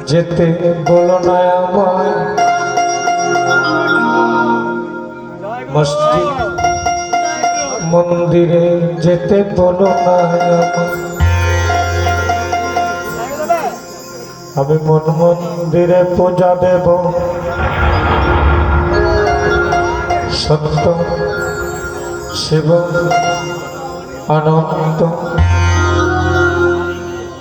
যেতে বলো না আমায় মসজিদ মন্দিরে যেতে বলো না আমায় আমি মন মন্দিরে পূজা দেব সত্য শিব আনন্দ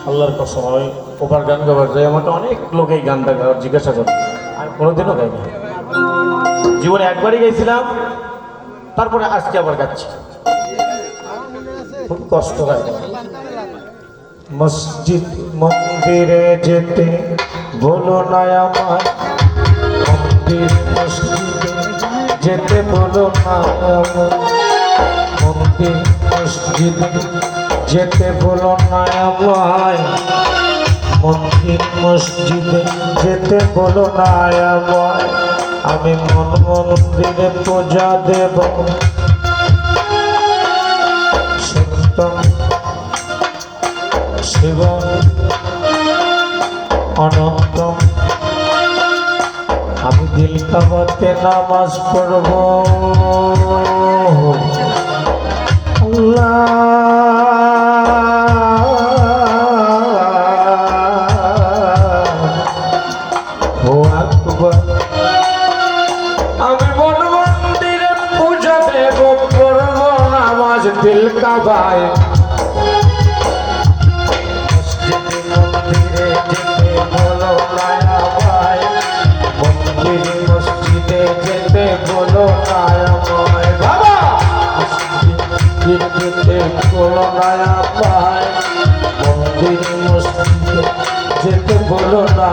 আল্লাহর কসম আমি ওপার গান গাবার যাই আমাকে অনেক লোক এই গানটা গাওয়ার জিজ্ঞাসা করে আমি কোনোদিনও গাইনি জীবনে একবারই গাইছিলাম তারপরে আজকে আবার গাচ্ছি খুব কষ্ট হয় মসজিদ মন্দিরে যেতে বলো না আমায় মন্দির মসজিদে যেতে বলো না আমায় মন্দির মসজিদে যেতে বলো না আমায় মন্দির মসজিদে যেতে বলো না আমায় আমি মন মন্দিরে পূজা দেব সত্য শিব অনন্ত আমি দিল কাবাতে নামাজ পড়ব আল্লাহ ও আকবার আমি মন মন্দিরে পূজা দেব পড়ব নামাজ দিল কাবায় মসজিদে যেতে বলো না আমায় বাবা যেতে বলো না আমায় মন্দির মসজিদে যেতে বলো না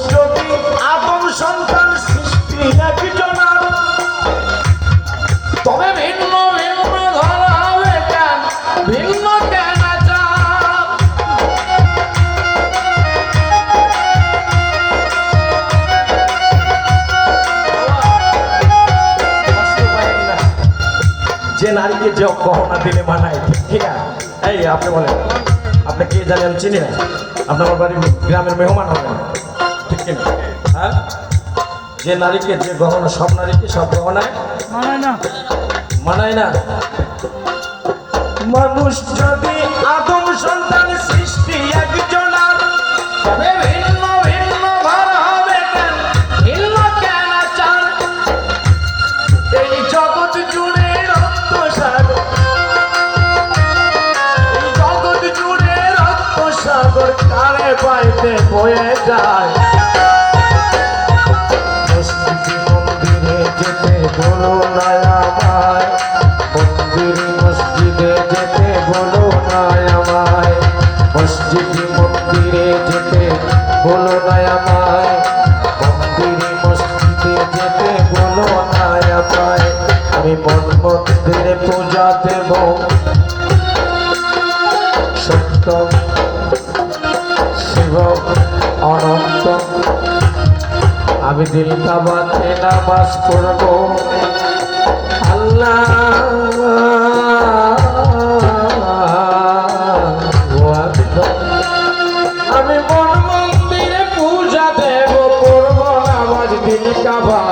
যদি আদম সন্তান সৃষ্টি একজনার তবে ভিন্ন ভিন্ন ধরা হবে কেন ভিন্ন কেন যে নারীকে যে গহনা দিলে মানায় ঠিক আছে এই আপনি বলেন আপনি কে জানেন আমি চিনি না আপনার বাড়ির গ্রামের মেহমান হবেন হ্যাঁ যে নারীকে যে গহনা সব নারীকে সব গহনায় মানায় না মানুষ যদি আদম সন্তান সৃষ্টি একজনার তবে ভিন্ন ভিন্ন ধরা হবে কেন ভিন্ন কেন চান এই জগৎ জুড়ে রক্ত সাগর এই জগৎ জুড়ে রক্ত সাগর কারে পাইতে বয়ে যায় বলো না আমায় মন্দির মসজিদে যেতে বলো না আমায় মসজিদ মন্দিরে যেতে বলো না আমায় মন্দির মসজিদে যেতে বলো না আমায় আমি মন মন্দিরে পূজা দেব সত্য শিব অনন্ত আমি দিল কাবাতে নামাজ পড়ব আল্লাহ আমি মন মন্দিরে পূজা দেব পড়ব নামাজ দিল কাবা